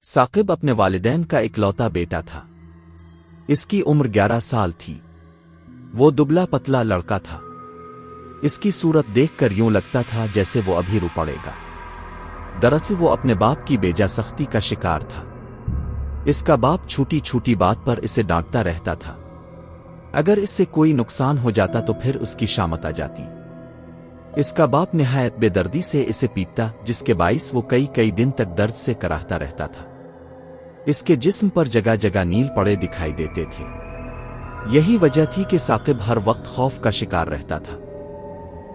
साकिब अपने वालिदैन का इकलौता बेटा था। इसकी उम्र 11 साल थी। वो दुबला पतला लड़का था। इसकी सूरत देखकर यूं लगता था जैसे वो अभी रो पड़ेगा। दरअसल वो अपने बाप की बेजा सख्ती का शिकार था। इसका बाप छोटी छोटी बात पर इसे डांटता रहता था। अगर इससे कोई नुकसान हो जाता तो फिर उसकी शामत आ जाती। इसका बाप निहायत बेदर्दी से इसे पीटता, जिसके बाइस वो कई कई दिन तक दर्द से कराहता रहता था। इसके जिस्म पर जगह जगह नील पड़े दिखाई देते थे। यही वजह थी कि साकिब हर वक्त खौफ का शिकार रहता था।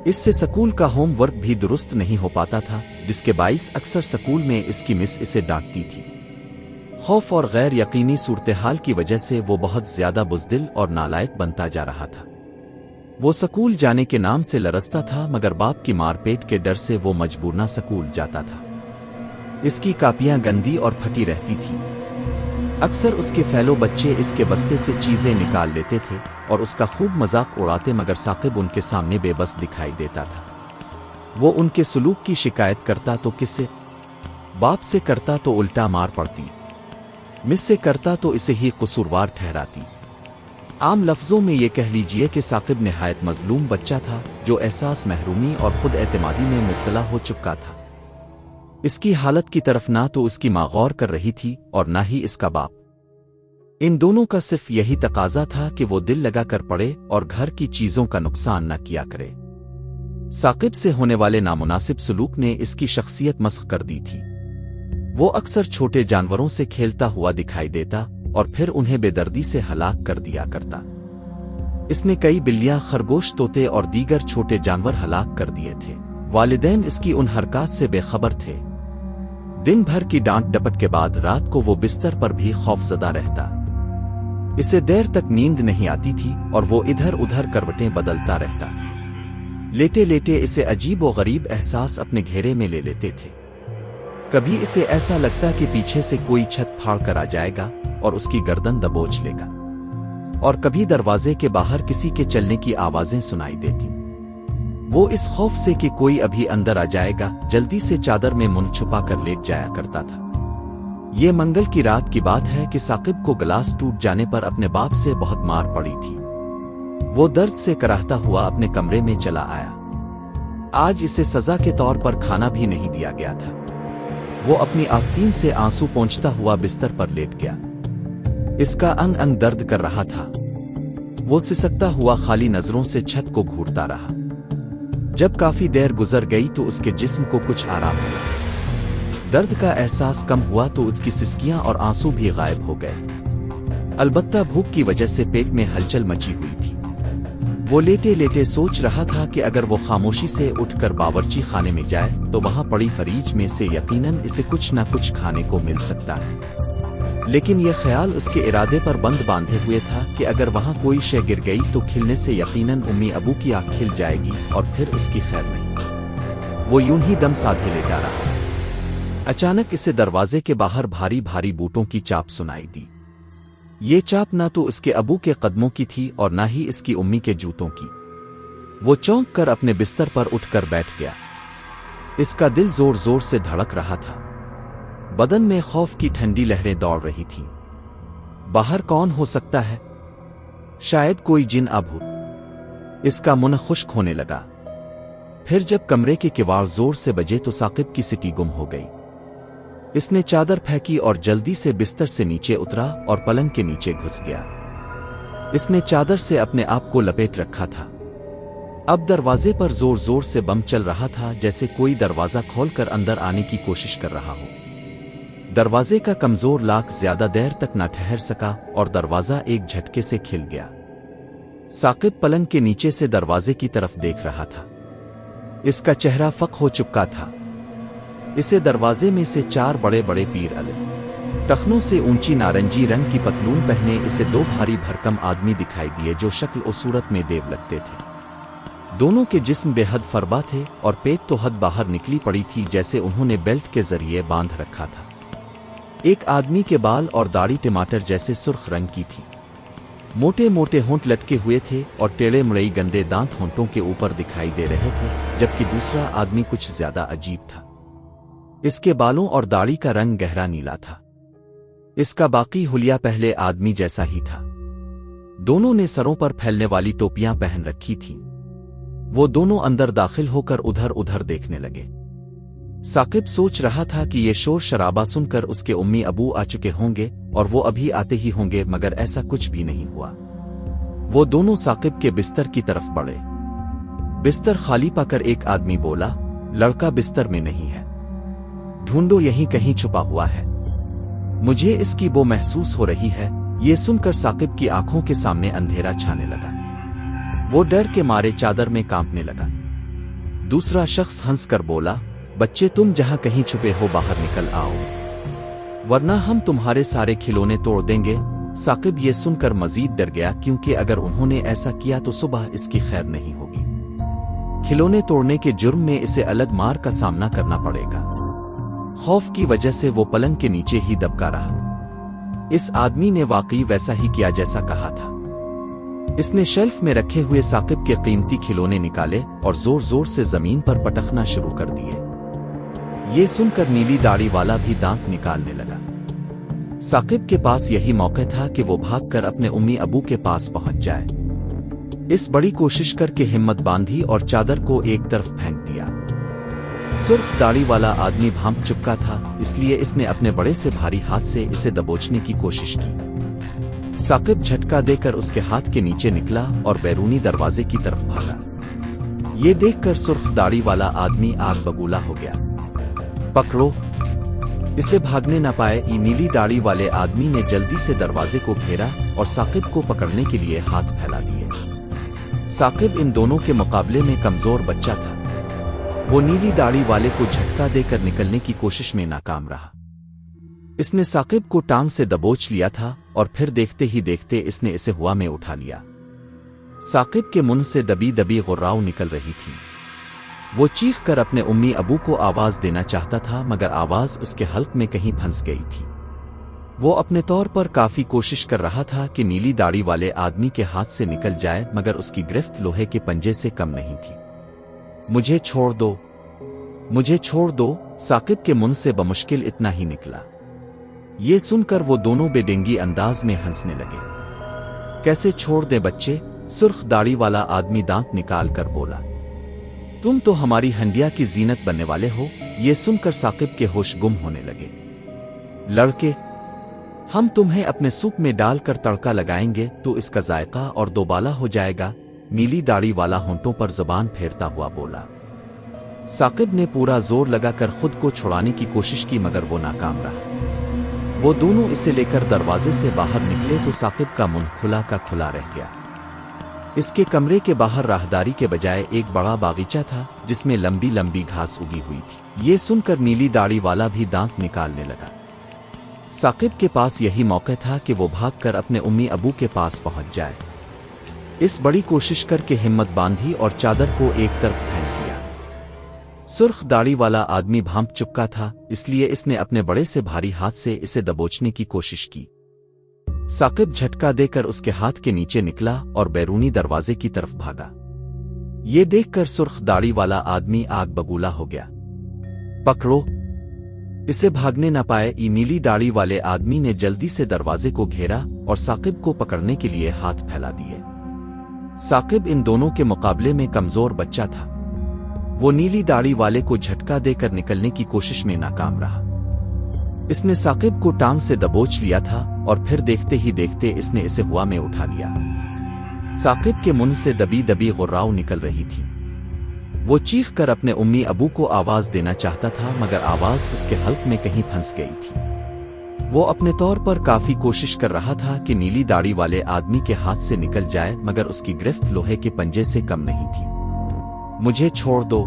इससे स्कूल का होमवर्क भी दुरुस्त नहीं हो पाता था, जिसके बाइस अक्सर स्कूल में इसकी मिस इसे डांटती थी। खौफ और गैर यकीनी सूरत-ए-हाल की वजह से वो बहुत ज्यादा बुज़दिल और नालायक बनता जा रहा था। वो स्कूल जाने के नाम से लरसता था, मगर बाप की मारपेट के डर से वो मजबूरना स्कूल जाता था। इसकी कापियां गंदी और फटी रहती थीं। अक्सर उसके फैलो बच्चे इसके बस्ते से चीजें निकाल लेते थे और उसका खूब मजाक उड़ाते, मगर साकिब उनके सामने बेबस दिखाई देता था। वो उनके सलूक की शिकायत करता तो किससे, बाप से करता तो उल्टा मार पड़ती, मिस से करता तो इसे ही कसूरवार ठहराती। आम लफ्जों में ये कह लीजिए कि साकिब निहायत मजलूम बच्चा था, जो एहसास महरूमी और खुद एतमादी में मुब्तला हो चुका था। इसकी हालत की तरफ ना तो उसकी माँ गौर कर रही थी और ना ही इसका बाप। इन दोनों का सिर्फ यही तकाजा था कि वो दिल लगा कर पड़े और घर की चीजों का नुकसान न किया करे। साकिब से होने वाले नामुनासिब सलूक ने इसकी शख्सियत मस्ख कर दी थी। वो अक्सर छोटे जानवरों से खेलता हुआ दिखाई देता और फिर उन्हें बेदर्दी से हलाक कर दिया करता। इसने कई बिल्लियां, खरगोश, तोते और दीगर छोटे जानवर हलाक कर दिए थे। वालिदैन इसकी उन हरकत से बेखबर थे। दिन भर की डांट डपट के बाद रात को वो बिस्तर पर भी खौफजदा रहता। इसे देर तक नींद नहीं आती थी और वो इधर उधर करवटें बदलता रहता। लेटे लेटे इसे अजीब व गरीब एहसास अपने घेरे में ले लेते थे। कभी इसे ऐसा लगता कि पीछे से कोई छत फाड़ कर आ जाएगा और उसकी गर्दन दबोच लेगा, और कभी दरवाजे के बाहर किसी के चलने की आवाजें सुनाई देती। वो इस खौफ से कि कोई अभी अंदर आ जाएगा जल्दी से चादर में मुंह छुपा कर लेट जाया करता था। ये मंगल की रात की बात है कि साकिब को गिलास टूट जाने पर अपने बाप से बहुत मार पड़ी थी। वो दर्द से कराहता हुआ अपने कमरे में चला आया। आज इसे सजा के तौर पर खाना भी नहीं दिया गया था। वो अपनी आस्तीन से आंसू पोंछता हुआ बिस्तर पर लेट गया। इसका अंग अंग दर्द कर रहा था। वो सिसकता हुआ खाली नजरों से छत को घूरता रहा। जब काफी देर गुजर गई तो उसके जिस्म को कुछ आराम मिला। दर्द का एहसास कम हुआ तो उसकी सिसकियां और आंसू भी गायब हो गए। अलबत्ता भूख की वजह से पेट में हलचल मची हुई थी। वो लेटे लेटे सोच रहा था कि अगर वो खामोशी से उठकर बावर्ची खाने में जाए तो वहां पड़ी फरीज में से यकीनन इसे कुछ न कुछ खाने को मिल सकता है। लेकिन यह ख्याल उसके इरादे पर बंद बांधे हुए था कि अगर वहां कोई शय गिर गई तो खिलने से यकीनन उम्मी अबू की आंख खिल जाएगी और फिर उसकी खैर नहीं। वो यूं ही दम साधे लेटा रहा। अचानक इसे दरवाजे के बाहर भारी भारी बूटों की चाप सुनाई दी। ये चाप ना तो इसके अबू के कदमों की थी और ना ही इसकी उम्मी के जूतों की। वो चौंक कर अपने बिस्तर पर उठकर बैठ गया। इसका दिल जोर जोर से धड़क रहा था। बदन में खौफ की ठंडी लहरें दौड़ रही थीं। बाहर कौन हो सकता है? शायद कोई जिन अभूत। इसका मुंह खुश्क होने लगा। फिर जब कमरे के किवाड़ जोर से बजे तो साकिब की सिटी गुम हो गई। इसने चादर फेंकी और जल्दी से बिस्तर से नीचे उतरा और पलंग के नीचे घुस गया। इसने चादर से अपने आप को लपेट रखा था। अब दरवाजे पर जोर जोर से बम चल रहा था, जैसे कोई दरवाजा खोलकर अंदर आने की कोशिश कर रहा हो। दरवाजे का कमजोर लाक ज्यादा देर तक न ठहर सका और दरवाजा एक झटके से खिल गया। साकिब पलंग के नीचे से दरवाजे की तरफ देख रहा था। इसका चेहरा फक हो चुका था। इसे दरवाजे में से 4 बड़े बड़े पीर अलिफ टखनों से ऊंची नारंगी रंग की पतलून पहने इसे 2 भारी भरकम आदमी दिखाई दिए, जो शक्ल और सूरत में देव लगते थे। दोनों के जिस्म बेहद फरबा थे और पेट तो हद बाहर निकली पड़ी थी, जैसे उन्होंने बेल्ट के जरिए बांध रखा था। एक आदमी के बाल और दाढ़ी टमाटर जैसे सुर्ख रंग की थी। मोटे मोटे होंठ लटके हुए थे और टेढ़े मुड़ई गंदे दांत होंठों के ऊपर दिखाई दे रहे थे, जबकि दूसरा आदमी कुछ ज्यादा अजीब था। इसके बालों और दाढ़ी का रंग गहरा नीला था। इसका बाकी हुलिया पहले आदमी जैसा ही था। दोनों ने सरों पर फैलने वाली टोपियां पहन रखी थीं। वो दोनों अंदर दाखिल होकर उधर उधर देखने लगे। साकिब सोच रहा था कि ये शोर शराबा सुनकर उसके उम्मी अबू आ चुके होंगे और वो अभी आते ही होंगे, मगर ऐसा कुछ भी नहीं हुआ। वो दोनों साकिब के बिस्तर की तरफ बढ़े। बिस्तर खाली पाकर एक आदमी बोला, लड़का बिस्तर में नहीं है, ढूंढो, यहीं कहीं छुपा हुआ है, मुझे इसकी बो महसूस हो रही है। ये सुनकर साकिब की आंखों के सामने अंधेरा छाने लगा। वो डर के मारे चादर में कांपने लगा। दूसरा शख्स हंसकर बोला, बच्चे तुम जहां कहीं छुपे हो बाहर निकल आओ, वरना हम तुम्हारे सारे खिलौने तोड़ देंगे। साकिब ये सुनकर मजीद डर गया, क्योंकि अगर उन्होंने ऐसा किया तो सुबह इसकी खैर नहीं होगी। खिलौने तोड़ने के जुर्म में इसे अलग मार का सामना करना पड़ेगा। खौफ की वजह से वो पलंग के नीचे ही दबका रहा। इस आदमी ने वाकई वैसा ही किया जैसा कहा था। इसने शेल्फ में रखे हुए साकिब के कीमती खिलौने निकाले और जोर जोर से जमीन पर पटकना शुरू कर दिए। ये सुनकर नीली दाढ़ी वाला भी दांत निकालने लगा। साकिब के पास यही मौका था कि वो भागकर अपने उम्मी अबू के पास पहुंच जाए। इस बड़ी कोशिश करके हिम्मत बांधी और चादर को एक तरफ फेंक दिया। सुर्ख दाढ़ी वाला आदमी भांप चुका था, इसलिए इसने अपने बड़े से भारी हाथ से इसे दबोचने की कोशिश की। साकिब झटका देकर उसके हाथ के नीचे निकला और बैरूनी दरवाजे की तरफ भागा। ये देखकर सुर्ख दाढ़ी वाला आदमी आग बबूला हो गया। पकड़ो, इसे भागने न पाए। नीली दाढ़ी वाले आदमी ने जल्दी से दरवाजे को घेरा और साकिब को पकड़ने के लिए हाथ फैला दिए। साकिब इन दोनों के मुकाबले में कमजोर बच्चा था। वो नीली दाढ़ी वाले को झटका देकर निकलने की कोशिश में नाकाम रहा। इसने साकिब को टांग से दबोच लिया था और फिर देखते ही देखते इसने इसे हवा में उठा लिया। साकिब के मुंह से दबी दबी गुर्राव निकल रही थी। वो चीख कर अपने उम्मी अबू को आवाज देना चाहता था, मगर आवाज उसके हल्क में कहीं फंस गई थी। वो अपने तौर पर काफी कोशिश कर रहा था कि नीली दाढ़ी वाले आदमी के हाथ से निकल जाए, मगर उसकी गिरफ्त लोहे के पंजे से कम नहीं थी। मुझे छोड़ दो, मुझे छोड़ दो, साकिब के मुंह से बमुश्किल इतना ही निकला। ये सुनकर वो दोनों बेडेंगी अंदाज में हंसने लगे। कैसे छोड़ दे बच्चे, सुर्ख दाढ़ी वाला आदमी दांत निकाल कर बोला, तुम तो हमारी हंडिया की जीनत बनने वाले हो। ये सुनकर साकिब के होश गुम होने लगे। लड़के, हम तुम्हें अपने सूप में डालकर तड़का लगाएंगे तो इसका जायका और दोबाला हो जाएगा। नीली दाढ़ी वाला होंठों पर जबान फेरता हुआ बोला। साकिब ने पूरा जोर लगाकर खुद को छुड़ाने की कोशिश की, मगर वो नाकाम रहा। वो दोनों इसे लेकर दरवाजे से बाहर निकले तो साकिब का मुंह खुला का खुला रह गया। इसके कमरे के बाहर राहदारी के बजाय एक बड़ा बागीचा था, जिसमें लंबी लंबी घास उगी हुई थी। ये सुनकर नीली दाढ़ी वाला भी दांत निकालने लगा। साकिब के पास यही मौका था कि वो भागकर अपने उम्मी अबू के पास पहुंच जाए। इस बड़ी कोशिश करके हिम्मत बांधी और चादर को एक तरफ फेंक दिया। सुर्ख दाढ़ी वाला आदमी भांप चुका था, इसलिए इसने अपने बड़े से भारी हाथ से इसे दबोचने की कोशिश की। साकिब झटका देकर उसके हाथ के नीचे निकला और बैरूनी दरवाजे की तरफ भागा। ये देखकर सुर्ख दाढ़ी वाला आदमी आग बबूला हो गया। पकड़ो, इसे भागने न पाए। नीली दाढ़ी वाले आदमी ने जल्दी से दरवाजे को घेरा और साकिब को पकड़ने के लिए हाथ फैला दिए। साकिब इन दोनों के मुकाबले में कमजोर बच्चा था। वो नीली दाढ़ी वाले को झटका देकर निकलने की कोशिश में नाकाम रहा। इसने साकिब को टांग से दबोच लिया था और फिर देखते ही देखते इसने इसे हवा में उठा लिया। साकिब के मुंह से दबी दबी गुर्राव निकल रही थी। वो चीख कर अपने उम्मी अबू को आवाज देना चाहता था, मगर आवाज इसके हल्क में कहीं फंस गई थी। वो अपने तौर पर काफी कोशिश कर रहा था कि नीली दाढ़ी वाले आदमी के हाथ से निकल जाए, मगर उसकी गिरफ्त लोहे के पंजे से कम नहीं थी। मुझे छोड़ दो,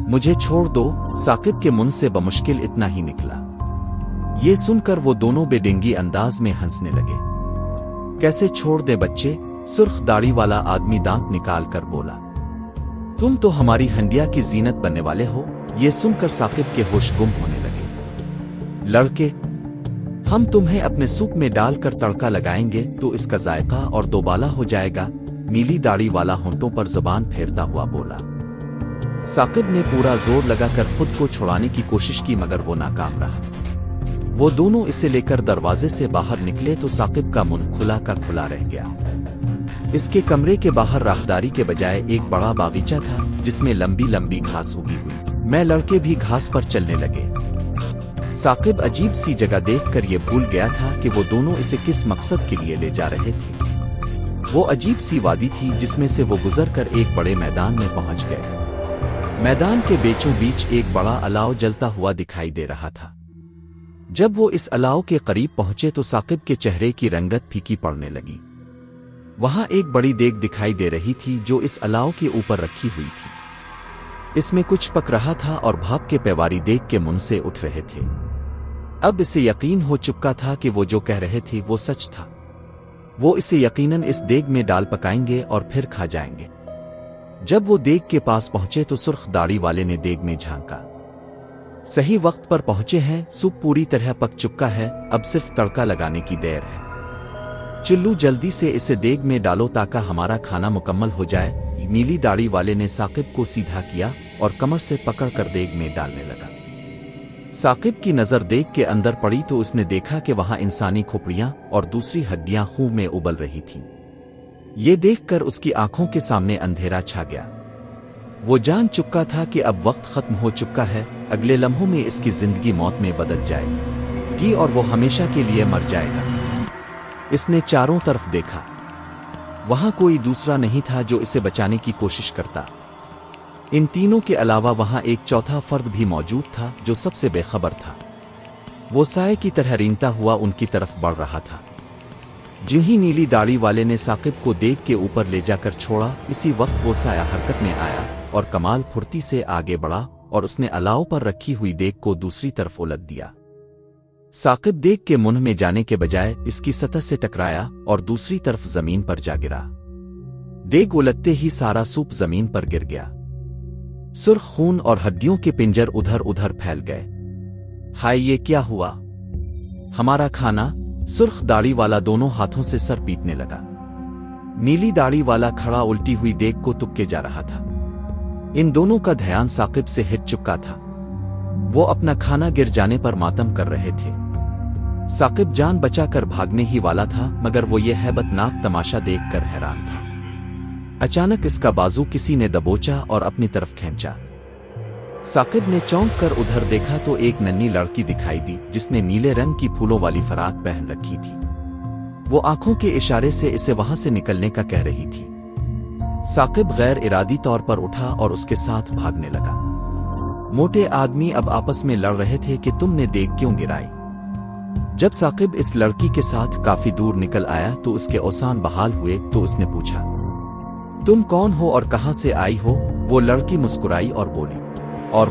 मुझे छोड़ दो, साकिब के मुंह से बमुश्किल इतना ही निकला। ये सुनकर वो दोनों बेडेंगी अंदाज में हंसने लगे। कैसे छोड़ दे बच्चे, सुर्ख दाढ़ी वाला आदमी दांत निकाल कर बोला, तुम तो हमारी हंडिया की जीनत बनने वाले हो। ये सुनकर साकिब के होश गुम होने लगे। लड़के, हम तुम्हें अपने सूप में डालकर तड़का लगाएंगे तो इसका जायका और दोबाला हो जाएगा। नीली दाढ़ी वाला होंठों पर जबान फेरता हुआ बोला। साकिब ने पूरा जोर लगाकर खुद को छुड़ाने की कोशिश की, मगर वो नाकाम रहा। वो दोनों इसे लेकर दरवाजे से बाहर निकले तो साकिब का मुंह खुला का खुला रह गया। इसके कमरे के बाहर राहदारी के बजाय एक बड़ा बागीचा था जिसमें लंबी लंबी घास उगी हुई। मैं लड़के भी घास पर चलने लगे। साकिब अजीब सी जगह देखकर ये भूल गया था कि वो दोनों इसे किस मकसद के लिए ले जा रहे थे। वो अजीब सी वादी थी जिसमें से वो गुजरकर एक बड़े मैदान में पहुंच गए। मैदान के बीचों बीच एक बड़ा अलाव जलता हुआ दिखाई दे रहा था। जब वो इस अलाव के करीब पहुंचे तो साकिब के चेहरे की रंगत फीकी पड़ने लगी। वहां एक बड़ी देग दिखाई दे रही थी जो इस अलाव के ऊपर रखी हुई थी। इसमें कुछ पक रहा था और भाप के पेवारी देग के मुंह से उठ रहे थे। अब इसे यकीन हो चुका था कि वो जो कह रहे थे वो सच था। वो इसे यकीनन इस देग में डाल पकाएंगे और फिर खा जाएंगे। जब वो देग के पास पहुंचे तो सुर्ख दाढ़ी वाले ने देग में झांका। सही वक्त पर पहुंचे हैं, सूप पूरी तरह पक चुका है, अब सिर्फ तड़का लगाने की देर है। चिल्लू जल्दी से इसे देग में डालो ताकि हमारा खाना मुकम्मल हो जाए। नीली दाढ़ी वाले ने साकिब को सीधा किया और कमर से पकड़कर देग में डालने लगा। साकिब की नजर देग के अंदर पड़ी तो उसने देखा कि वहां इंसानी खोपड़ियां और दूसरी हड्डियां खून में उबल रही थीं। ये देखकर उसकी आंखों के सामने अंधेरा छा गया। वो जान चुका था कि अब वक्त खत्म हो चुका है, अगले लम्हों में इसकी जिंदगी मौत में बदल जाएगी और वो हमेशा के लिए मर जाएगा। इसने चारों तरफ देखा, वहां कोई दूसरा नहीं था जो इसे बचाने की कोशिश करता। इन तीनों के अलावा वहां एक चौथा फर्द भी मौजूद था जो सबसे बेखबर था। वो साए की तरह रेंगता हुआ उनकी तरफ बढ़ रहा था। जो ही नीली दाढ़ी वाले ने साकिब को देग के ऊपर ले जाकर छोड़ा, इसी वक्त वो साया हरकत में आया और कमाल फुर्ती से आगे बढ़ा और उसने अलाव पर रखी हुई देग को दूसरी तरफ उलट दिया। साकिब देग के मुंह में जाने के बजाय इसकी सतह से टकराया और दूसरी तरफ जमीन पर जा गिरा। देग उलटते ही सारा सूप जमीन पर गिर गया। सुर्ख खून और हड्डियों के पिंजर उधर उधर फैल गए। हाय, ये क्या हुआ? हमारा खाना? सुर्ख दाढ़ी वाला दोनों हाथों से सर पीटने लगा। नीली दाढ़ी वाला खड़ा उल्टी हुई देग को तुक्के जा रहा था। इन दोनों का ध्यान साकिब से हिट चुका था। वो अपना खाना गिर जाने पर मातम कर रहे थे। साकिब जान बचाकर भागने ही वाला था, मगर वो ये हैबतनाक तमाशा देखकर हैरान था। अचानक इसका बाजू किसी ने दबोचा और अपनी तरफ खींचा। साकिब ने चौंक कर उधर देखा तो एक नन्ही लड़की दिखाई दी जिसने नीले रंग की फूलों वाली फराक पहन रखी थी। वो आंखों के इशारे से इसे वहां से निकलने का कह रही थी। साकिब गैर इरादी तौर पर उठा और उसके साथ भागने लगा। मोटे आदमी अब आपस में लड़ रहे थे कि तुमने देग क्यों गिराई। जब साकिब इस लड़की के साथ काफी दूर निकल आया तो उसके औसान बहाल हुए तो उसने पूछा, तुम कौन हो और कहां से आई हो? वो लड़की मुस्कुराई और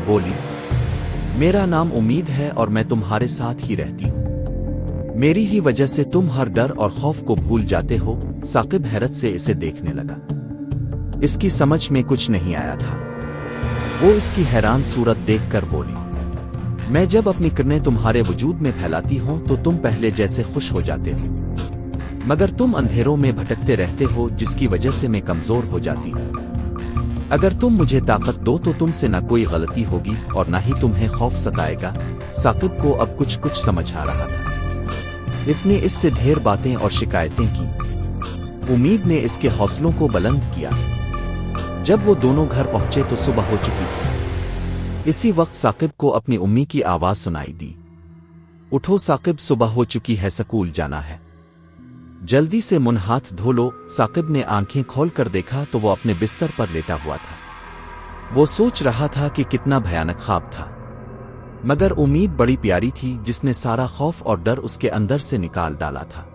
बोली, मेरा नाम उम्मीद है और मैं तुम्हारे साथ ही रहती हूं। मेरी ही वजह से तुम हर डर और खौफ को भूल जाते हो। साकिब हैरत से इसे देखने लगा। इसकी समझ में कुछ नहीं आया था। वो इसकी हैरान सूरत देखकर बोली, मैं जब अपनी किरणें तुम्हारे वजूद में फैलाती हूं तो तुम पहले जैसे खुश हो जाते हो, मगर तुम अंधेरों में भटकते रहते हो जिसकी वजह से मैं कमजोर हो जाती हूं। अगर तुम मुझे ताकत दो तो तुमसे न कोई गलती होगी और न ही तुम्हें खौफ सताएगा। साकिब को अब कुछ समझ आ रहा था। इसने इससे ढेर बातें और शिकायतें की। उम्मीद ने इसके हौसलों को बुलंद किया। जब वो दोनों घर पहुंचे तो सुबह हो चुकी थी। इसी वक्त साकिब को अपनी उम्मी की आवाज सुनाई दी, उठो साकिब, सुबह हो चुकी है, स्कूल जाना है, जल्दी से मुंह हाथ धो लो। साकिब ने आंखें खोलकर देखा तो वो अपने बिस्तर पर लेटा हुआ था। वो सोच रहा था कि कितना भयानक ख्वाब था, मगर उम्मीद बड़ी प्यारी थी जिसने सारा खौफ और डर उसके अंदर से निकाल डाला था।